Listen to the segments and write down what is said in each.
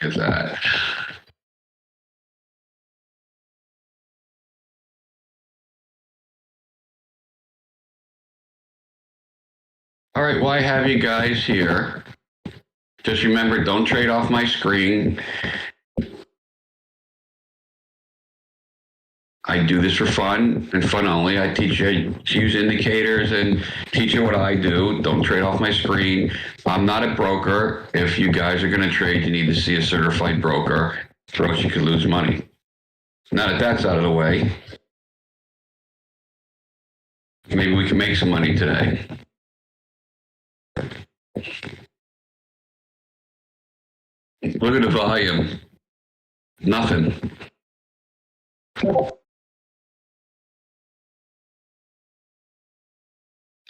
Look at that. All right, well, I have you guys here. Just remember, don't trade off my screen. I do this for fun and fun only. I teach you to use indicators and teach you what I do. Don't trade off my screen. I'm not a broker. If you guys are going to trade, you need to see a certified broker, or else you could lose money. Now that that's out of the way, maybe we can make some money today. Look at the volume. Nothing.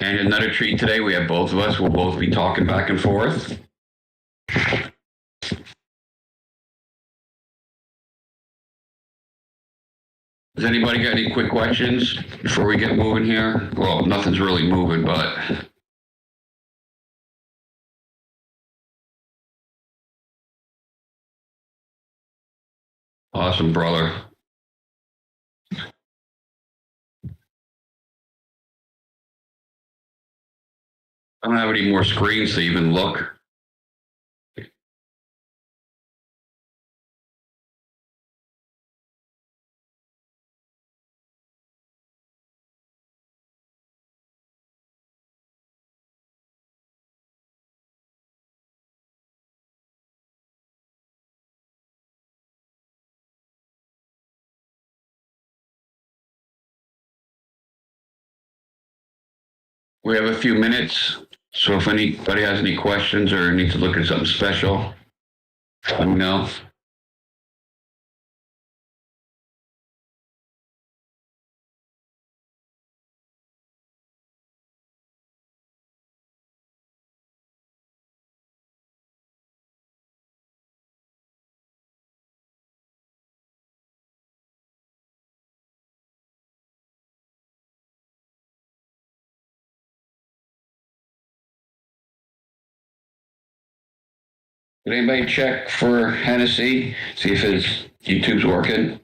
And another treat today, we have both of us. We'll both be talking back and forth. Does anybody got any quick questions before we get moving here? Well, nothing's really moving, but. Awesome, brother. I don't have any more screens to even look. We have a few minutes, so if anybody has any questions or needs to look at something special, let me know. Did anybody check for Hennessy? See if his YouTube's working?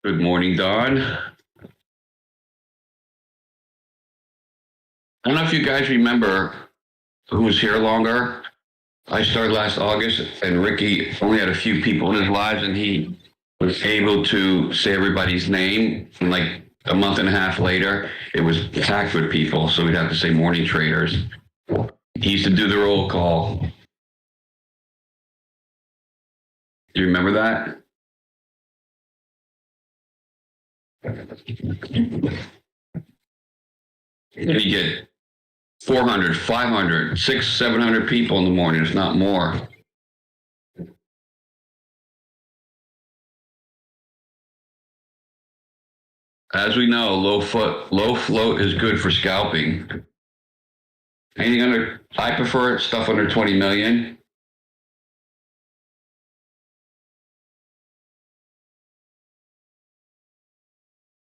Good morning, Don. I don't know if you guys remember who was here longer. I started last August, and Ricky only had a few people in his lives, and he was able to say everybody's name. And like a month and a half later, it was packed with people, so we'd have to say morning traders. He used to do the roll call. Do you remember that? And you get 400, 500, 600, 700 people in the morning, if not more. As we know, low float is good for scalping. Anything under, I prefer stuff under 20 million.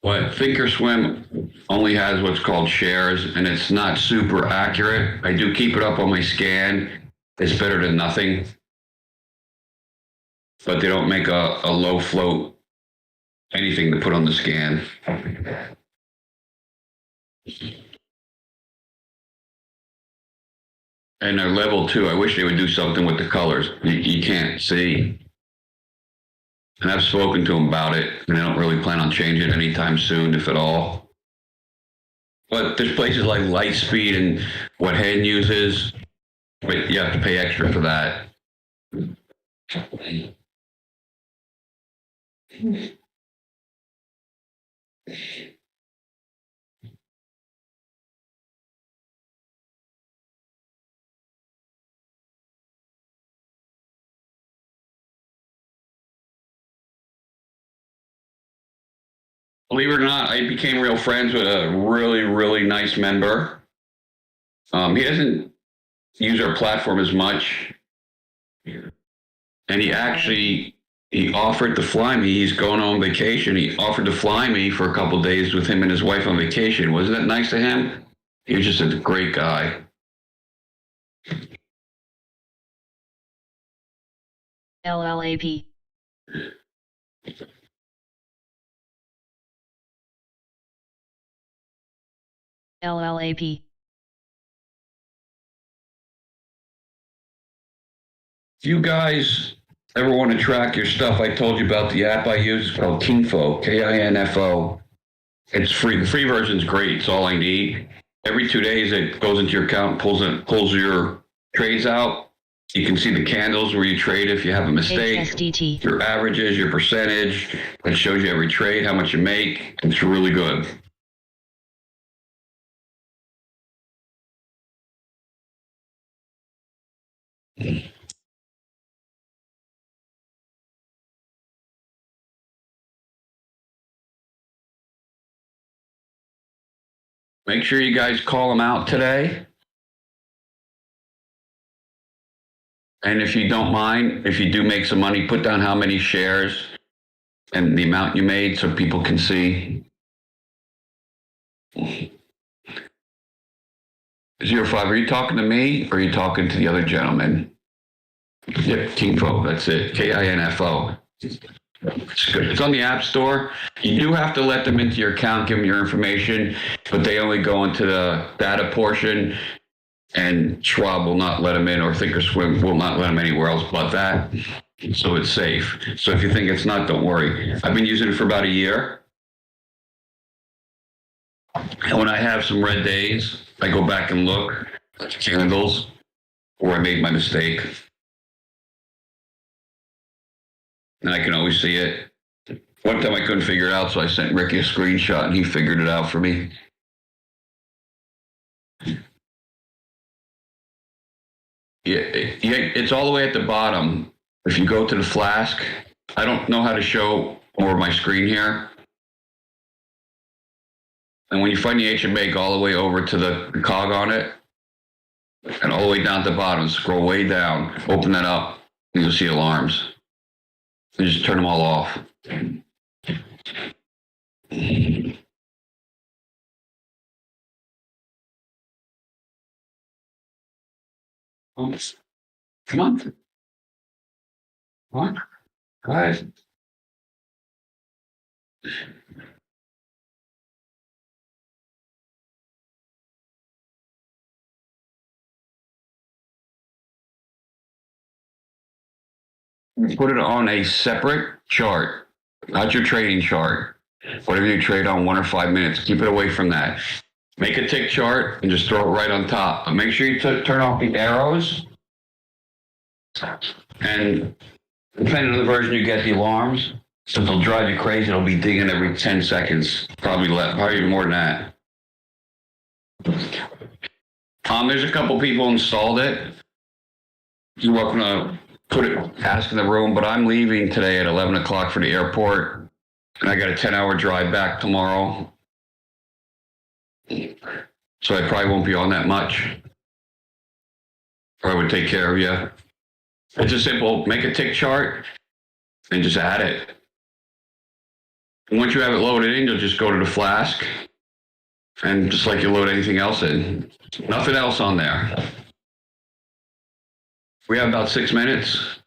But Thinkorswim only has what's called shares, and it's not super accurate. I do keep it up on my scan. It's better than nothing. But they don't make a low float anything to put on the scan. And they're level 2. I wish they would do something with the colors. You can't see. And I've spoken to them about it, and they don't really plan on changing it anytime soon, if at all. But there's places like Lightspeed and what Hen uses, but you have to pay extra for that. Believe it or not, I became real friends with a really, really nice member. He doesn't use our platform as much, and he offered to fly me. He's going on vacation. He offered to fly me for a couple of days with him and his wife on vacation. Wasn't that nice of him? He was just a great guy. LLAP. LLAP. If you guys ever want to track your stuff, I told you about the app I use. It's called Kinfo, Kinfo. It's free. The free version is great. It's all I need. Every 2 days, it goes into your account, pulls your trades out. You can see the candles where you trade if you have a mistake, HSDT. your averages, your percentage. It shows you every trade, how much you make. It's really good. Make sure you guys call them out today. And if you don't mind, if you do make some money, put down how many shares and the amount you made so people can see. 05, are you talking to me or are you talking to the other gentleman? Yep, Kinfo, that's it. Kinfo. It's good. It's on the App Store. You do have to let them into your account, give them your information, but they only go into the data portion, and Schwab will not let them in, or Thinkorswim will not let them anywhere else but that. So it's safe. So if you think it's not, don't worry. I've been using it for about a year. And when I have some red days, I go back and look at the candles where I made my mistake. And I can always see it. One time I couldn't figure it out, so I sent Ricky a screenshot and he figured it out for me. Yeah, it's all the way at the bottom. If you go to the flask, I don't know how to show over my screen here. And when you find the HMA, go all the way over to the cog on it, and all the way down to the bottom, scroll way down, open that up, and you'll see alarms. And just turn them all off. Come on. Come on. Guys. Put it on a separate chart, not your trading chart. Whatever you trade on, 1 or 5 minutes, keep it away from that. Make a tick chart and just throw it right on top. But make sure you turn off the arrows. And depending on the version you get, the alarms, so they'll drive you crazy. It'll be dinging every 10 seconds, probably more than that. There's a couple people installed it. You're welcome to ask in the room, but I'm leaving today at 11 o'clock for the airport, and I got a 10-hour drive back tomorrow. So I probably won't be on that much. Or I would take care of you. It's just simple. Make a tick chart and just add it. And once you have it loaded in, you'll just go to the flask, and just like you load anything else in. Nothing else on there. We have about 6 minutes.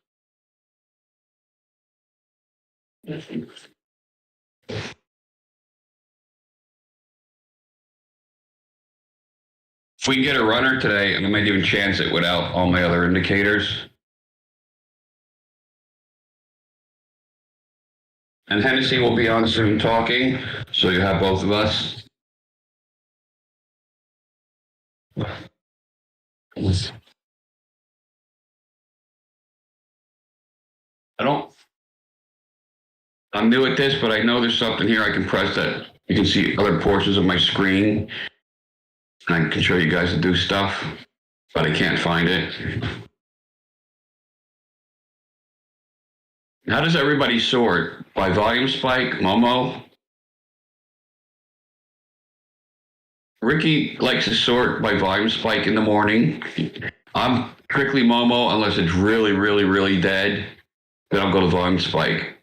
If we can get a runner today, and I might even chance it without all my other indicators. And Hennessy will be on soon talking, so you have both of us. I'm new at this, but I know there's something here I can press that You can see other portions of my screen. And I can show you guys to do stuff, but I can't find it. How does everybody sort? By volume spike, Momo? Ricky likes to sort by volume spike in the morning. I'm strictly Momo unless it's really, really, really dead. Then I'll go to volume spike.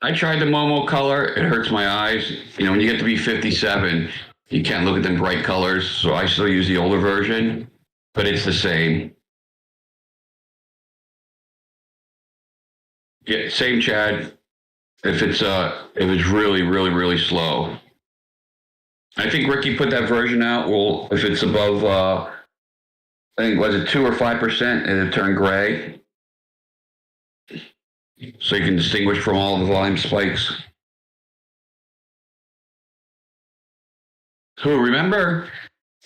I tried the Momo color. It hurts my eyes. You know, when you get to be 57, you can't look at them bright colors. So I still use the older version, but it's the same. Yeah, same, Chad. If it's really, really, really slow. I think Ricky put that version out. Well, if it's above, I think, was it 2 or 5%, and it turned gray. So you can distinguish from all the volume spikes. So remember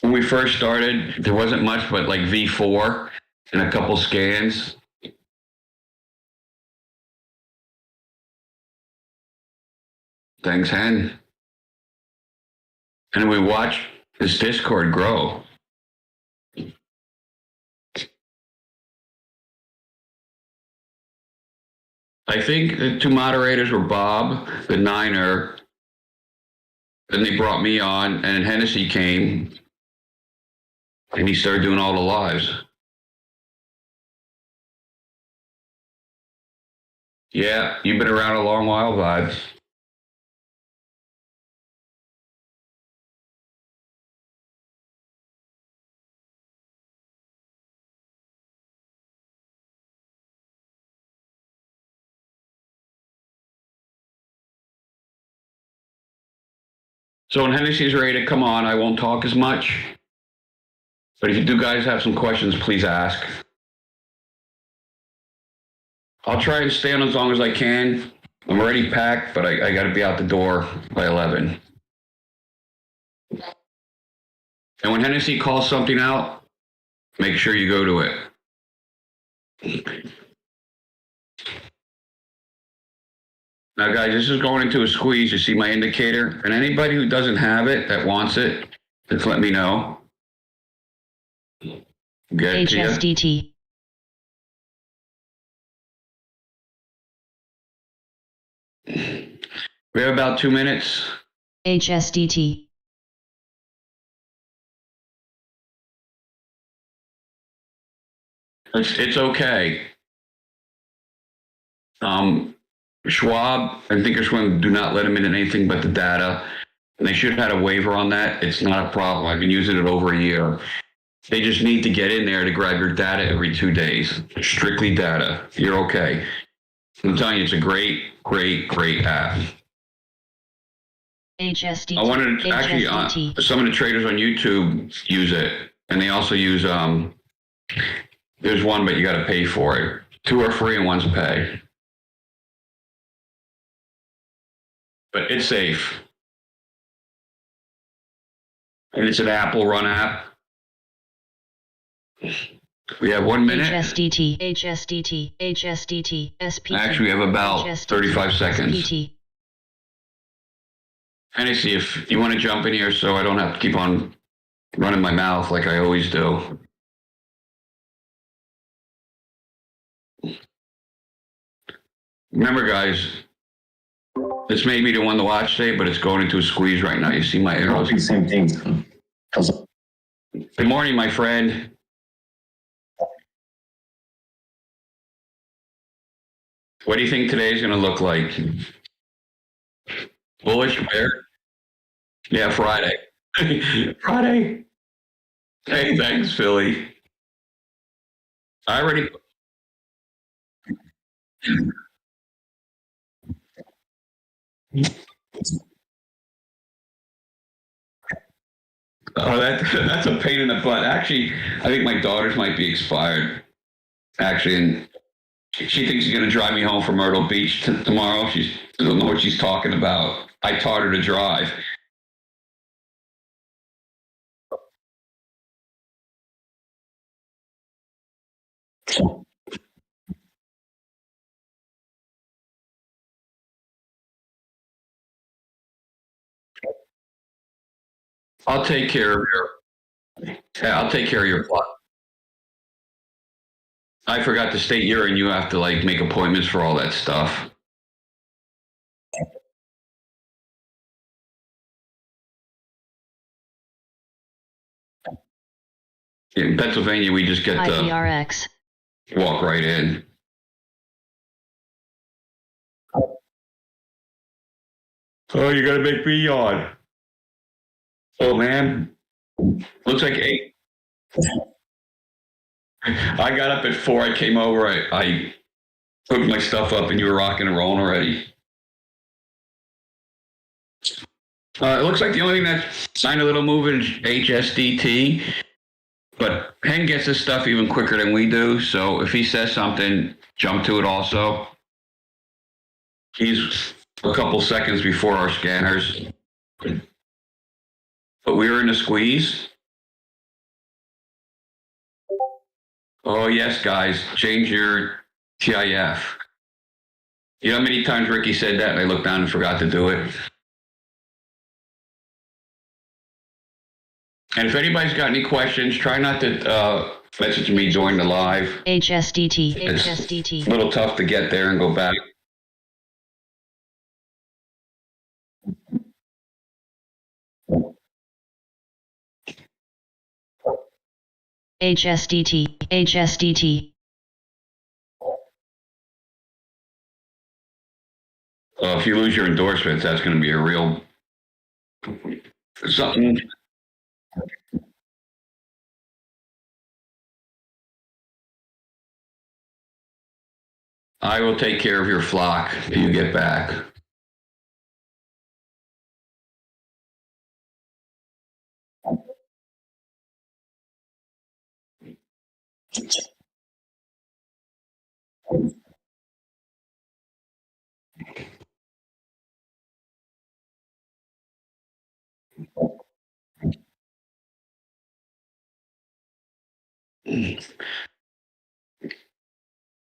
when we first started, there wasn't much but like V4 and a couple scans. Thanks, Hen. And we watched this Discord grow. I think the two moderators were Bob, the Niner. Then they brought me on, and Hennessy came, and he started doing all the lives. Yeah, you've been around a long while, Vibes. So when Hennessy's ready to come on, I won't talk as much. But if you do guys have some questions, please ask. I'll try and stay on as long as I can. I'm already packed, but I got to be out the door by 11. And when Hennessy calls something out, make sure you go to it. Now, guys, this is going into a squeeze. You see my indicator? And anybody who doesn't have it, that wants it, just let me know. Get it HSDT. We have about 2 minutes. HSDT. It's okay. Schwab and Thinkorswim do not let them in anything but the data. And they should have had a waiver on that. It's not a problem. I've been using it over a year. They just need to get in there to grab your data every 2 days. Strictly data. You're okay. I'm telling you, it's a great, great, great app. HSDT. I wanted to actually, some of the traders on YouTube use it. And they also use, there's one, but you got to pay for it. 2 are free and 1's pay. But it's safe. And it's an Apple run app. We have 1 minute. HSDT, HSDT, HSDT, SPT. Actually, we have about HSDT, 35 seconds. SPT. Hennessy, if you want to jump in here so I don't have to keep on running my mouth like I always do. Remember, guys, this may be the one to watch today, but it's going into a squeeze right now. You see my arrows? The same thing. Good morning, my friend. What do you think today is going to look like? Bullish, bear? Yeah, Friday. Friday. Hey, thanks, Philly. I already. Oh, that's a pain in the butt. Actually, I think my daughters might be expired. Actually, and she thinks she's going to drive me home from Myrtle Beach tomorrow. She doesn't know what she's talking about. I taught her to drive. I'll take care of your. Yeah, I'll take care of your plot. I forgot the state you're in. You have to like make appointments for all that stuff. In Pennsylvania, we just get to IVRX. walk right in. Oh, you're gonna make me yawn. Oh man, looks like 8. I got up at 4. I came over. I hooked my stuff up, and you were rocking and rolling already. It looks like the only thing that's signed a little movement is HSDT, but Penn gets his stuff even quicker than we do. So if he says something, jump to it also. He's a couple seconds before our scanners. But we were in a squeeze. Oh, yes, guys, change your TIF. You know how many times Ricky said that and I looked down and forgot to do it? And if anybody's got any questions, try not to message me during the live. HSDT. It's HSDT. a little tough to get there and go back. HSDT. HSDT. If you lose your endorsements, that's going to be a real something. I will take care of your flock if you get back.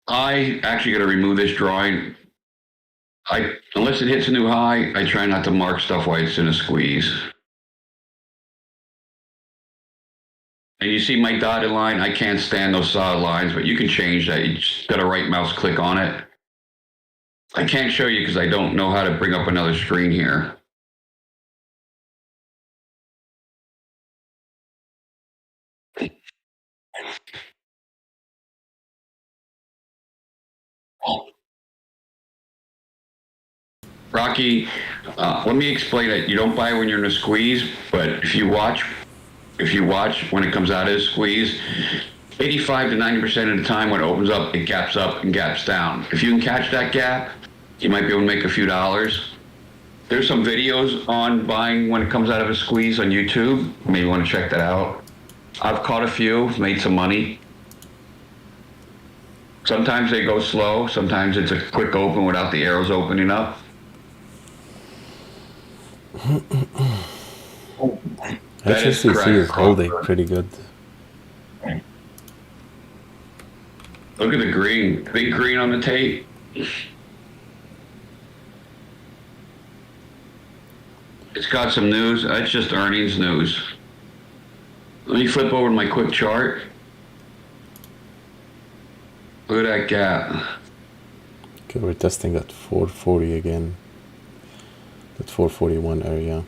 I actually got to remove this drawing. Unless it hits a new high, I try not to mark stuff while it's in a squeeze. And you see my dotted line? I can't stand those solid lines, but you can change that. You just got to right mouse click on it. I can't show you because I don't know how to bring up another screen here. Rocky, let me explain it. You don't buy when you're in a squeeze, but if you watch when it comes out of the squeeze, 85 to 90% of the time when it opens up and gaps down. If you can catch that gap, you might be able to make a few dollars. There's some videos on buying when it comes out of a squeeze on YouTube. Maybe you want to check that out. I've caught a few, made some money. Sometimes they go slow. Sometimes it's a quick open without the arrows opening up. HSDT is holding pretty good. Look at the green, big green on the tape. It's got some news. It's just earnings news. Let me flip over to my quick chart. Look at that gap. Okay, we're testing that 440 again. That 441 area.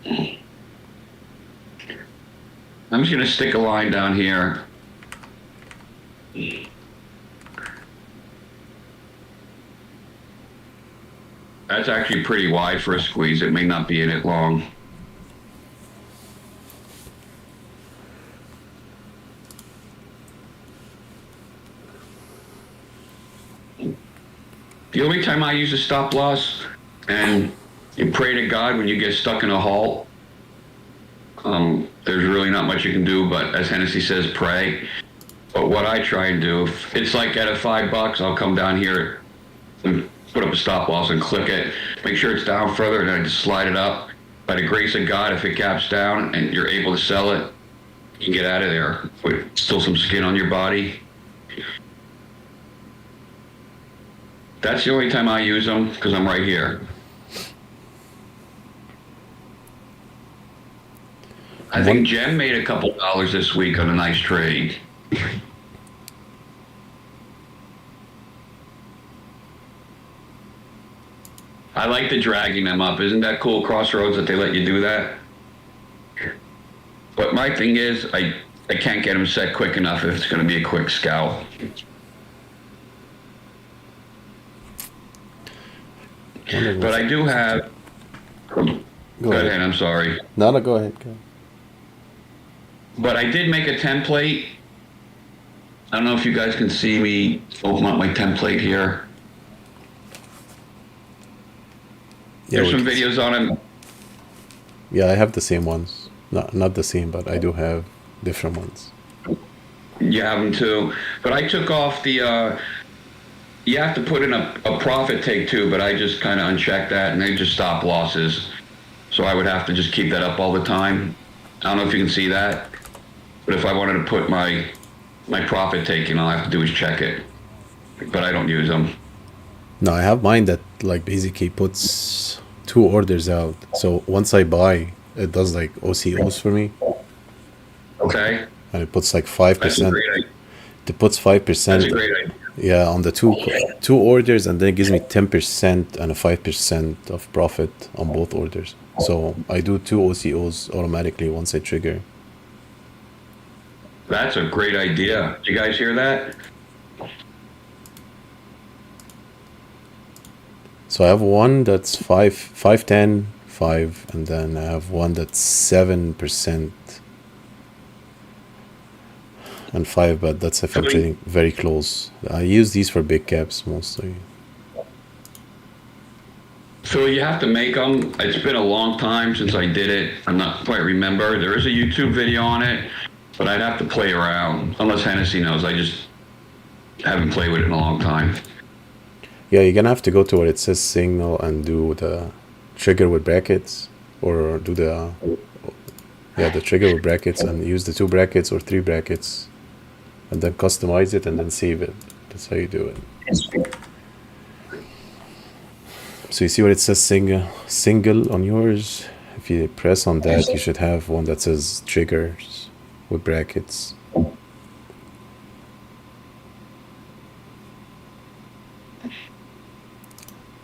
I'm just going to stick a line down here. That's actually pretty wide for a squeeze. It may not be in it long. The only time I use a stop loss, and you pray to God when you get stuck in a halt, there's really not much you can do, but as Hennessy says, pray. But what I try and do, if it's like at a $5, I'll come down here and put up a stop loss and click it, make sure it's down further, and then I just slide it up. By the grace of God, if it gaps down and you're able to sell it, you can get out of there with still some skin on your body. That's the only time I use them because I'm right here. I think Jem made a couple dollars this week on a nice trade. I like the dragging them up. Isn't that cool, Crossroads, that they let you do that? But my thing is, I can't get them set quick enough if it's going to be a quick scalp. But I do have... Go ahead, I'm sorry. No, go ahead. Go. But I did make a template. I don't know if you guys can see me open up my template here. Yeah, there's some videos on it. Yeah, I have the same ones. Not the same, but I do have different ones. You have them too. But I took off the... you have to put in a profit take too, but I just kind of unchecked that and they just stop losses. So I would have to just keep that up all the time. I don't know if you can see that. But if I wanted to put my profit taking, all I have to do is check it. But I don't use them. No, I have mine that like basically puts 2 orders out. So once I buy, it does like OCOs for me. Okay. And it puts like 5%. That's a great idea. It puts 5%. That's a great idea. Yeah, on the two orders, and then it gives me 10% and a 5% of profit on both orders. So I do 2 OCOs automatically once I trigger. That's a great idea. You guys hear that? So I have one that's 5, 10, 5, and then I have one that's 7% and 5, but that's if I'm trading very close. I use these for big caps mostly. So you have to make them. It's been a long time since I did it. I'm not quite remember. There is a YouTube video on it, but I'd have to play around. Unless Hennessy knows. I just haven't played with it in a long time. Yeah, you're gonna have to go to where it says signal and do the trigger with brackets, or do the trigger with brackets and use the 2 brackets or 3 brackets, and then customize it and then save it. That's how you do it. So you see where it says single on yours? If you press on that, you should have one that says triggers with brackets.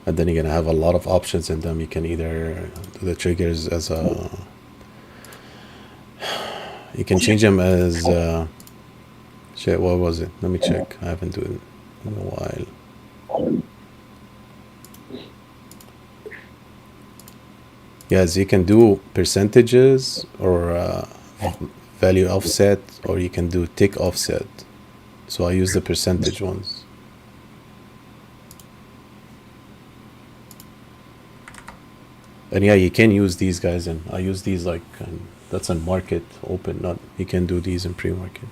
And then you're gonna have a lot of options in them. You can either do the triggers as a... You can change them as... shit, what was it? Let me check. I haven't done it in a while. Yes, you can do percentages or value offset, or you can do tick offset. So I use the percentage ones. And yeah, you can use these guys, and I use these like, that's on market open, not, you can do these in pre-market.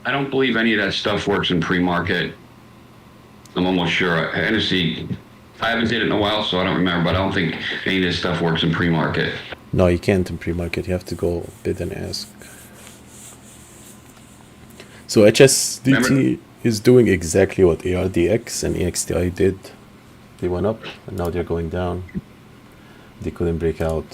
I don't believe any of that stuff works in pre-market. I'm almost sure. Hennessy, I haven't did it in a while, so I don't remember, but I don't think any of this stuff works in pre-market. No, you can't in pre-market. You have to go bid and ask. So HSDT is doing exactly what ARDX and EXTI did. They went up, and now they're going down. They couldn't break out.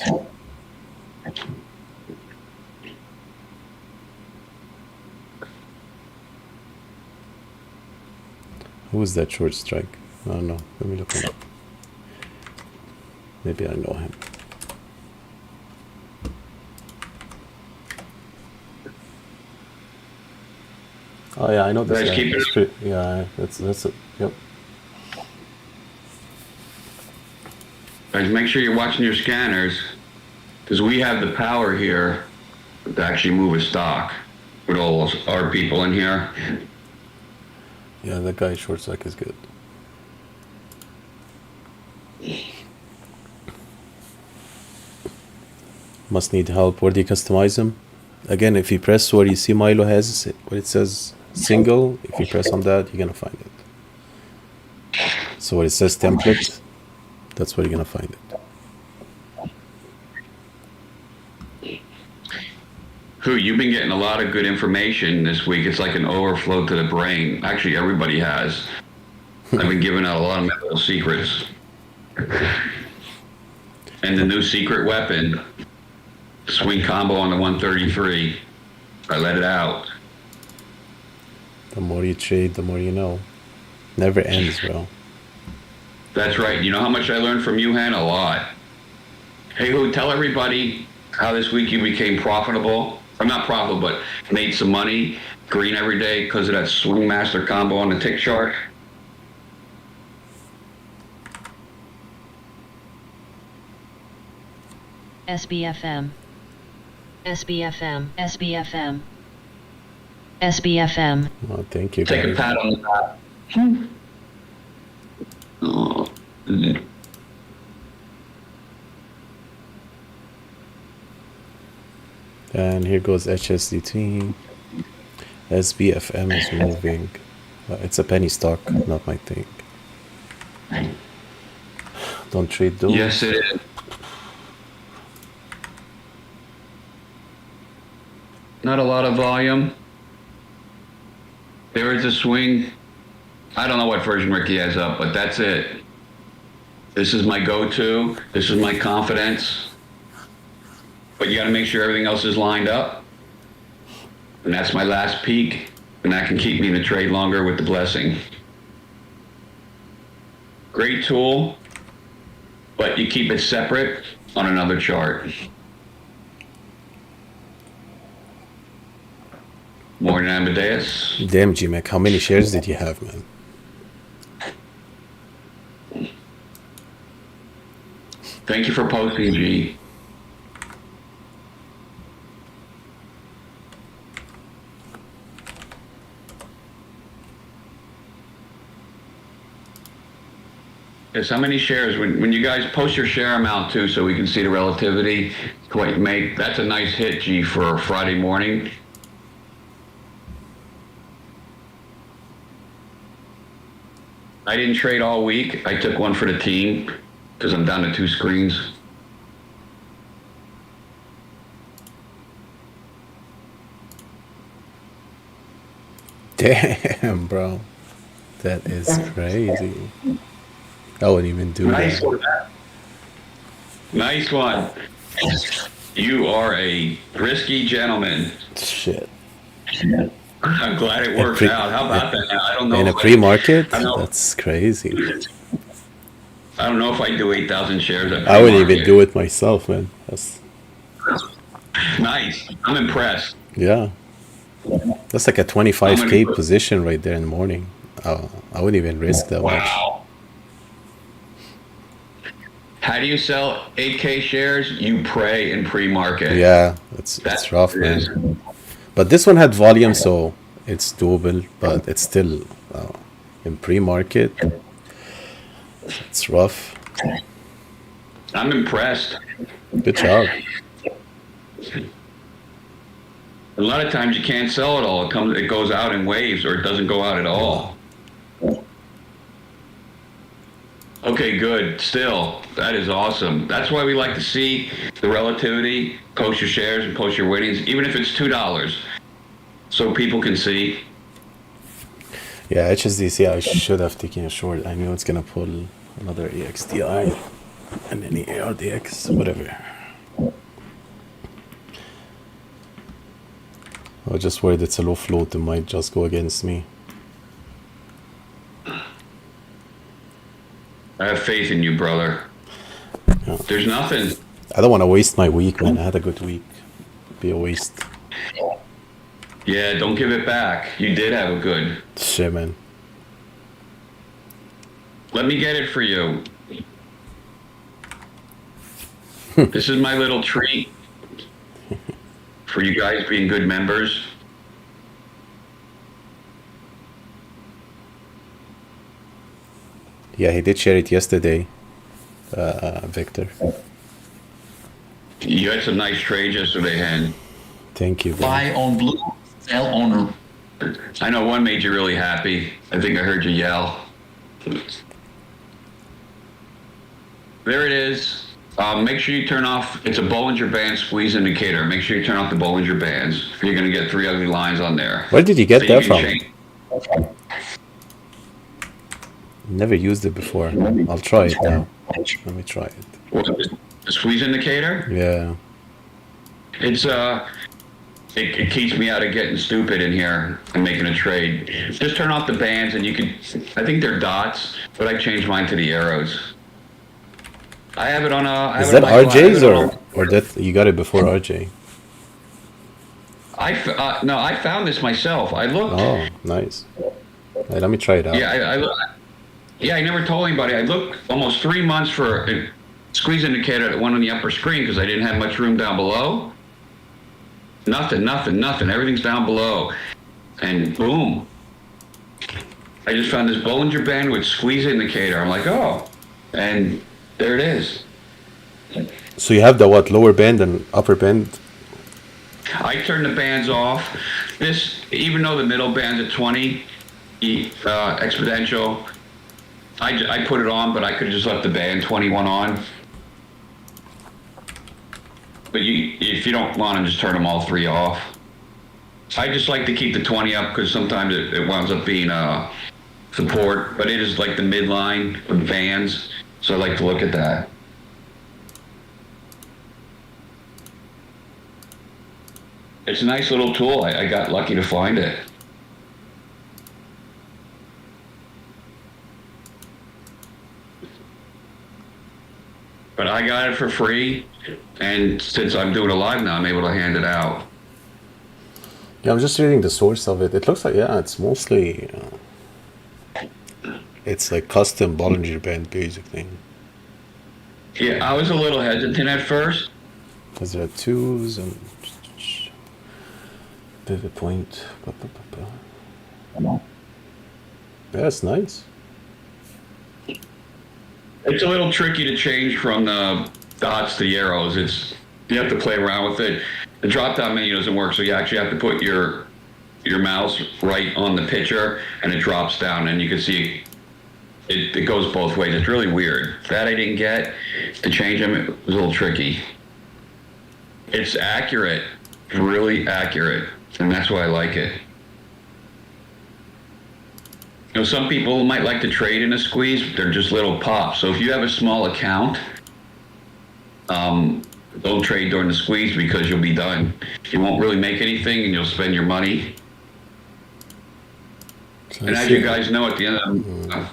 Who is that short strike? I don't know. Let me look him up. Maybe I know him. Oh yeah, I know this guy. Yeah, that's it. Yep. Guys, make sure you're watching your scanners, because we have the power here to actually move a stock with all our people in here. Yeah, that guy short strike is good. Must need help. Where do you customize them? Again, if you press where you see Milo has, where it says single, if you press on that, you're gonna find it. So where it says template, that's where you're gonna find it. Who, you've been getting a lot of good information this week. It's like an overflow to the brain. Actually, everybody has. I've been giving out a lot of medical secrets. And the new secret weapon, swing combo on the 133. I let it out. The more you trade, the more you know. Never ends, bro. That's right. You know how much I learned from you, Han? A lot. Hey, who, tell everybody how this week you became profitable. Or not profitable, but made some money, green every day because of that swing master combo on the tick chart. SBFM. SBFM. SBFM. SBFM. Oh, thank you, Take a guys. pat on the back. Oh. And here goes HSDT. SBFM is moving. It's a penny stock, not my thing. Don't trade those. Yes, it is. Not a lot of volume. There is a swing. I don't know what version Ricky has up, but that's it. This is my go-to. This is my confidence. But you got to make sure everything else is lined up. And that's my last peak. And that can keep me in the trade longer with the blessing. Great tool, but you keep it separate on another chart. Morning, Amadeus. Damn, G-Mac, how many shares did you have, man? Thank you for posting, G. Yes, how many shares? When you guys post your share amount too, so we can see the relativity to what you make. That's a nice hit, G, for Friday morning. I didn't trade all week. I took one for the team because I'm down to 2 screens. Damn, bro. That is crazy. I wouldn't even do Nice that. one. Nice one. You are a risky gentleman. Shit. I'm glad it worked out. How about that? I don't know. In a if pre-market? I know. That's crazy. I don't know if I do 8,000 shares. At I wouldn't even pre-market. do it myself, man. That's, Nice. I'm impressed. yeah. That's like a How many 25K put- position right there in the morning. I wouldn't even risk that much. Wow. How do you sell 8K shares? You pray in pre-market. Yeah, it's rough, what it is. man. But this one had volume, so it's doable. But it's still in pre-market. It's rough. I'm impressed. Good job. A lot of times you can't sell it all. It goes out in waves, or it doesn't go out at all. Okay, good. Still, that is awesome. That's why we like to see the relativity. Post your shares and post your winnings, even if it's $2, so people can see. Yeah, HSDC, I should have taken a short. I knew it's gonna pull another EXDI and any ARDX, whatever. I was just worried it's a low float. It might just go against me. I have faith in you, brother. Yeah. There's nothing. I don't want to waste my week, man. I had a good week. Be a waste. Yeah, don't give it back. You did have a good. Shit, man. Let me get it for you. This is my little treat for you guys being good members. Yeah, he did share it yesterday, Victor. You had some nice trades yesterday, Hen. Thank you, bro. Buy on blue, sell on I know one made you really happy. I think I heard you yell. There it is. Make sure you turn off. It's a Bollinger Band squeeze indicator. Make sure you turn off the Bollinger Bands. You're going to get 3 ugly lines on there. Where did you get So that can from? change- Never used it before. I'll try it now. Let me try it. What, the squeeze indicator? Yeah. It's it keeps me out of getting stupid in here and making a trade. Just turn off the bands and you can. I think they're dots, but I changed mine to the arrows. I have it on a. I Is have it that on my- I have RJ's it on- or that you got it before RJ? No, I found this myself. I looked. Oh, nice. Hey, let me try it out. Yeah, I never told anybody. I looked almost 3 months for a squeeze indicator that went on the upper screen because I didn't have much room down below. Nothing. Everything's down below. And boom. I just found this Bollinger Band with squeeze indicator. I'm like, oh. And there it is. So you have the what, lower band and upper band? I turn the bands off. This, even though the middle band's at 20, exponential, I put it on, but I could just left the band 21 on. But if you don't want to, just turn them all 3 off. I just like to keep the 20 up because sometimes it winds up being support, but it is like the midline of bands, so I like to look at that. It's a nice little tool. I got lucky to find it. But I got it for free, and since I'm doing it live now, I'm able to hand it out. Yeah, I'm just reading the source of it. It looks like, yeah, it's mostly, it's like custom Bollinger Band basically. Yeah, I was a little hesitant at first. Because there are twos and pivot point. Yeah, it's nice. It's a little tricky to change from the dots to the arrows. You have to play around with it. The drop-down menu doesn't work, so you actually have to put your mouse right on the picture, and it drops down, and you can see it goes both ways. It's really weird. That I didn't get. To change them, it was a little tricky. It's accurate, really accurate, and that's why I like it. You know, some people might like to trade in a squeeze. They're just little pops. So if you have a small account, don't trade during the squeeze because you'll be done. You won't really make anything, and you'll spend your money. And as you guys know, at the end of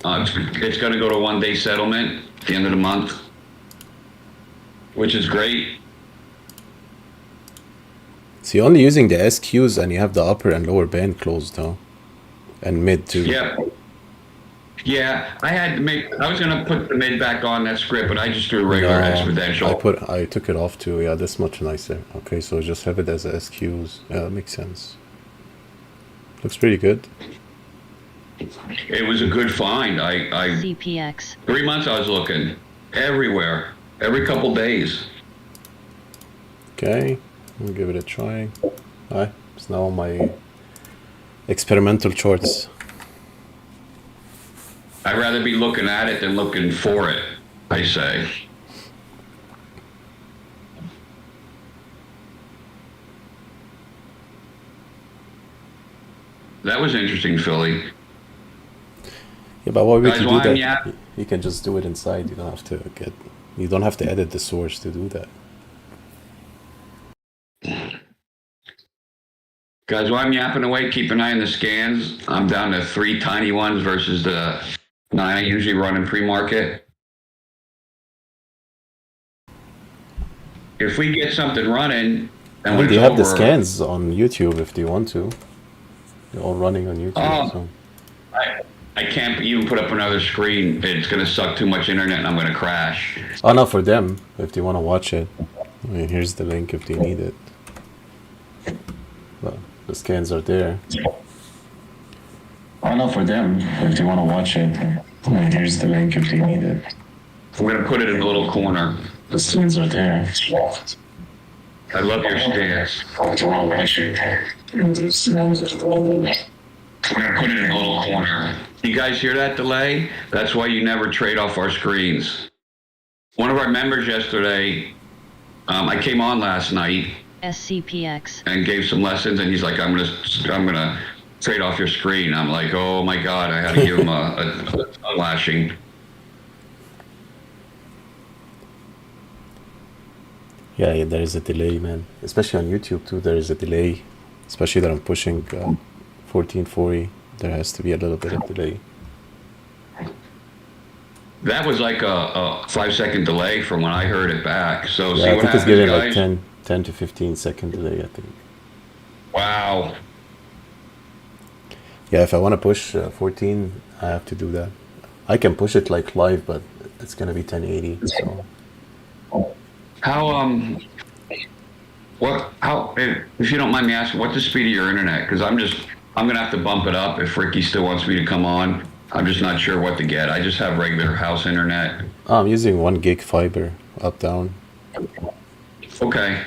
it's going to go to 1-day settlement at the end of the month, which is great. So you're only using the SQs and you have the upper and lower band closed, huh? And mid too. Yeah, I was going to put the mid back on that script, but I just do a regular exponential. I took it off too. Yeah, that's much nicer. Okay, so just have it as SQs. Yeah, that makes sense. Looks pretty good. It was a good find. CPX. 3 months I was looking everywhere, every couple days. Okay, we'll give it a try. Alright, it's now on my experimental charts. I'd rather be looking at it than looking for it, I say. That was interesting, Philly. Yeah, but what we Guys, can do why that? am You can just do it inside. You don't have to edit the source to do that. Guys, while I'm yapping away, keep an eye on the scans. I'm down to 3 tiny ones versus the 9 I usually run in pre-market. If we get something running, and when And you it's have the over, scans on YouTube if you want to. They're all running on YouTube. So. I can't even put up another screen. It's going to suck too much internet and I'm going to crash. Oh, no, for them, if they want to watch it. I mean, here's the link if they need it. Well, the scans are there. Oh, no, for them, if they want to watch it. And here's the link if they need it. I'm going to put it in a little corner. The scans are there. I love your stance. If you want to watch it. We're gonna put it in a little corner. You guys hear that delay? That's why you never trade off our screens. One of our members yesterday, I came on last night SCPX. and gave some lessons, and he's like, I'm gonna trade off your screen. I'm like, oh my God, I had to give him a lashing. Yeah, there is a delay, man. Especially on YouTube too, there is a delay. Especially that I'm pushing 1440. There has to be a little bit of delay. That was like a 5-second delay from when I heard it back. So Yeah, see I what think it's happens, giving guys? like 10 to 15 second delay, I think. Wow. Yeah, if I want to push 14, I have to do that. I can push it like live, but it's gonna be 1080. So How if you don't mind me asking, what's the speed of your internet? Because I'm gonna have to bump it up if Ricky still wants me to come on. I'm just not sure what to get. I just have regular house internet. I'm using 1 gig fiber up down. Okay.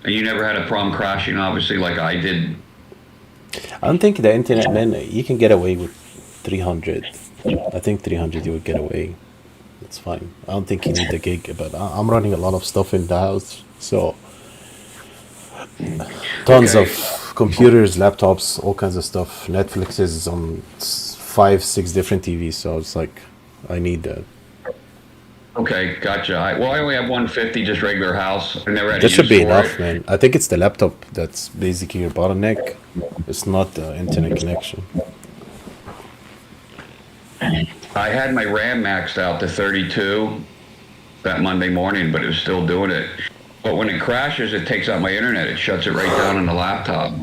And you never had a problem crashing, obviously, like I did. I don't think the internet, man, you can get away with 300. I think 300 you would get away. That's fine. I don't think you need a gig, but I'm running a lot of stuff in the house, so tons Okay. of computers, laptops, all kinds of stuff. Netflix is on 5, 6 different TVs, so it's like I need that. Okay, gotcha. I only have 150, just regular house. I never had a That should use be for enough, it. man. I think it's the laptop that's basically your bottleneck. It's not the internet connection. I had my RAM maxed out to 32 that Monday morning, but it was still doing it. But when it crashes, it takes out my internet. It shuts it right down on the laptop.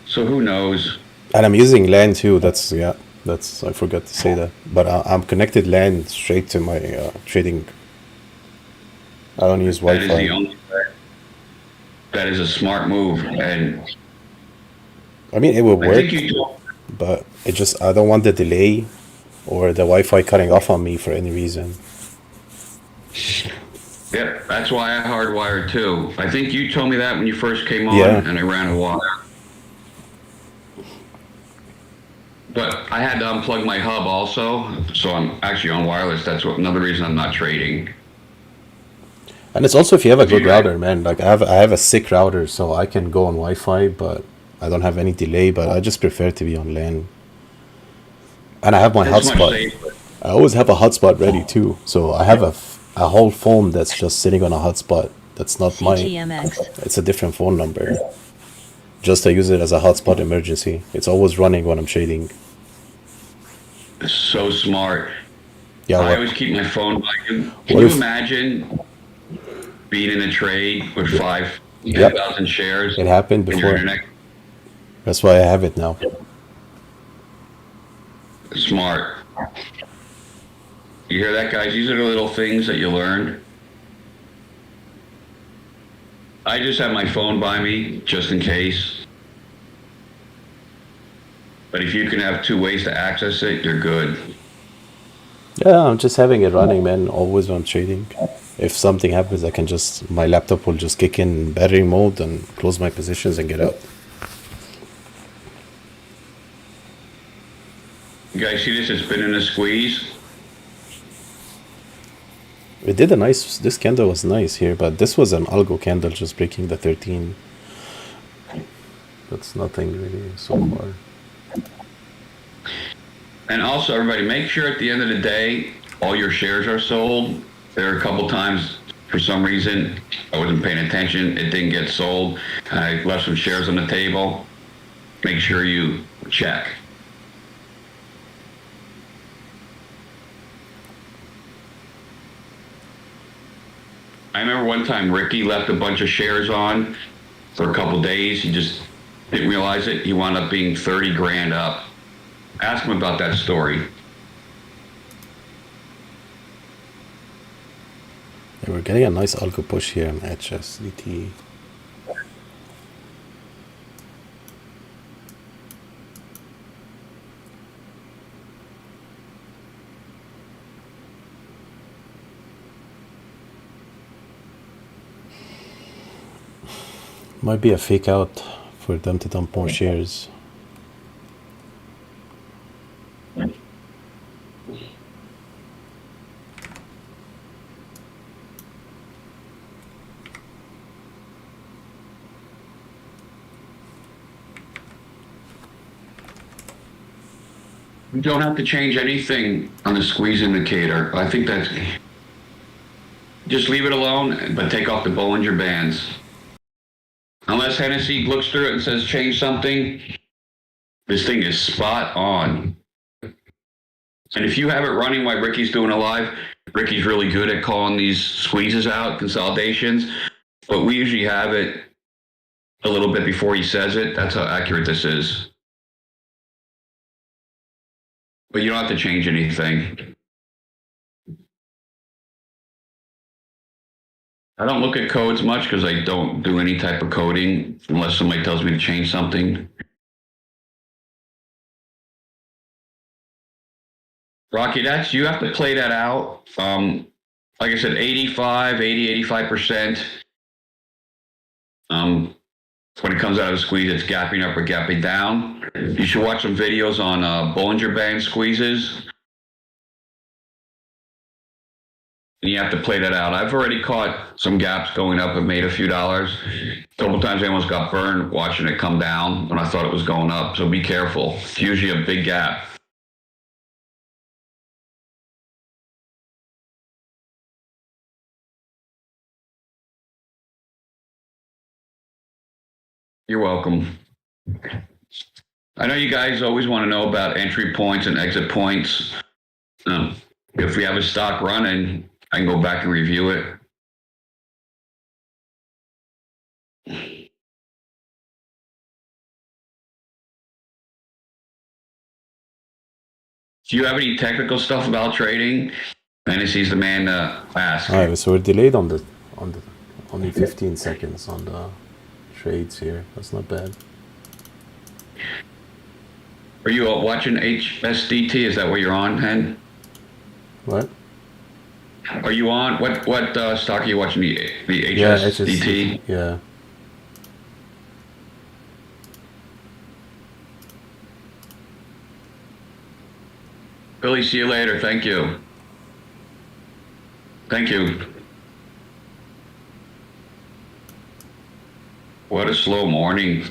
So who knows? And I'm using LAN too. That's I forgot to say that. But I'm connected LAN straight to my trading. I don't use That is the Wi-Fi. only way. That is a smart move. And I mean, it will I work, think you told, but I don't want the delay or the Wi-Fi cutting off on me for any reason. yeah, that's why I hardwired too. I think you told me that when you first came on, Yeah. and I ran a wire. But I had to unplug my hub also, so I'm actually on wireless. That's another reason I'm not trading. And it's also if you have a If you good got- router, man. Like I have a sick router, so I can go on Wi-Fi, but I don't have any delay. But I just prefer to be on LAN. And I have my That's much hotspot. safer. I always have a hotspot ready too. So I have a whole phone that's just sitting on a hotspot. That's not my. CTMX. It's a different phone number. Just I use it as a hotspot emergency. It's always running when I'm trading. It's so smart. Yeah, I what, always keep my phone by you. What Can you if- imagine being in a trade with Yep. 10,000 shares? It happened and your before. internet That's why I have it now. smart. You hear that, guys? These are the little things that you learn. I just have my phone by me just in case. But if you can have 2 ways to access it, you're good. Yeah, I'm just having it running, man. Always when I'm trading. If something happens, my laptop will just kick in battery mode and close my positions and get out. You guys see this? It's been in a squeeze. It did this candle was nice here, but this was an algo candle just breaking the 13. That's nothing really so far. And also, everybody, make sure at the end of the day, all your shares are sold. There are a couple times, for some reason, I wasn't paying attention. It didn't get sold. I left some shares on the table. Make sure you check. I remember one time Ricky left a bunch of shares on for a couple days. He just didn't realize it. He wound up being 30 grand up. Ask him about that story. Yeah, we're getting a nice algo push here in HSDT. Might be a fake out for them to dump more shares. You don't have to change anything on the squeeze indicator. I think that's, just leave it alone, but take off the Bollinger Bands. Unless Hennessy looks through it and says change something, this thing is spot on. And if you have it running while Ricky's doing a live, Ricky's really good at calling these squeezes out, consolidations, but we usually have it a little bit before he says it. That's how accurate this is. But you don't have to change anything. I don't look at codes much because I don't do any type of coding unless somebody tells me to change something. Rocky, that's, you have to play that out. Like I said, 85%. When it comes out of the squeeze, it's gapping up or gapping down. You should watch some videos on Bollinger Band squeezes. And you have to play that out. I've already caught some gaps going up and made a few dollars. A couple times I almost got burned watching it come down when I thought it was going up. So be careful. It's usually a big gap. You're welcome. I know you guys always want to know about entry points and exit points. If we have a stock running, I can go back and review it. Do you have any technical stuff about trading? Hennessy's the man to ask. Alright, so we're delayed on the only 15 seconds on the trades here. That's not bad. Are you watching HSDT? Is that what you're on, Hen? What? Are you on? What stock are you watching? The Yeah, HSDT? Yeah. Billy, see you later. Thank you. Thank you. What a slow morning.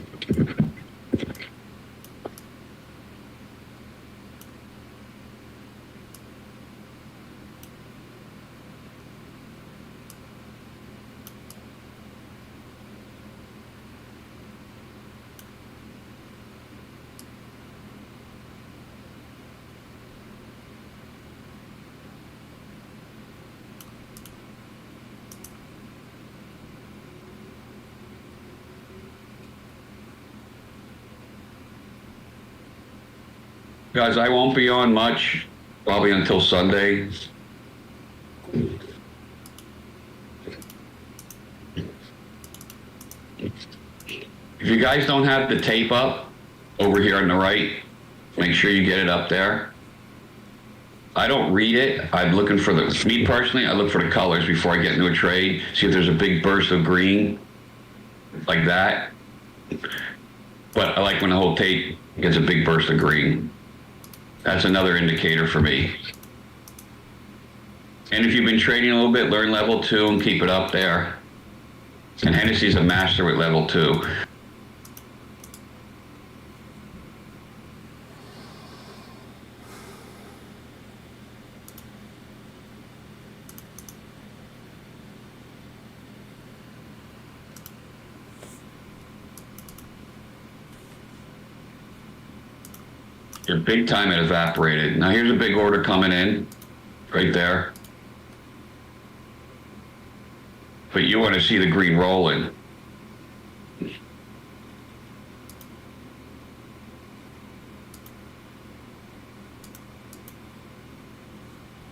Guys, I won't be on much, probably until Sunday. If you guys don't have the tape up over here on the right, make sure you get it up there. I don't read it. I'm looking for me personally, I look for the colors before I get into a trade. See if there's a big burst of green, like that. But I like when the whole tape gets a big burst of green. That's another indicator for me. And if you've been trading a little bit, learn level 2 and keep it up there. And Hennessy's a master with level 2. You're big time it evaporated. Now here's a big order coming in, right there. But you want to see the green rolling.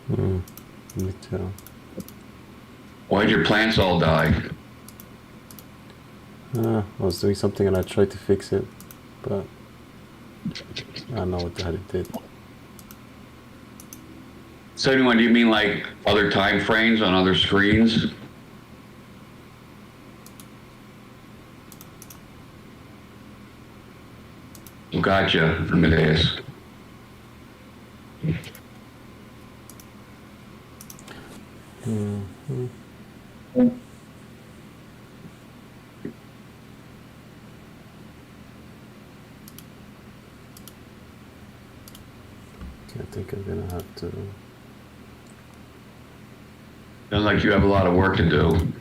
Me too. Why'd your plants all die? I was doing something and I tried to fix it, but I don't know what the hell it did. So anyone, do you mean like other time frames on other screens? Gotcha, Amadeus. I think I'm gonna have to. Sounds like you have a lot of work to do.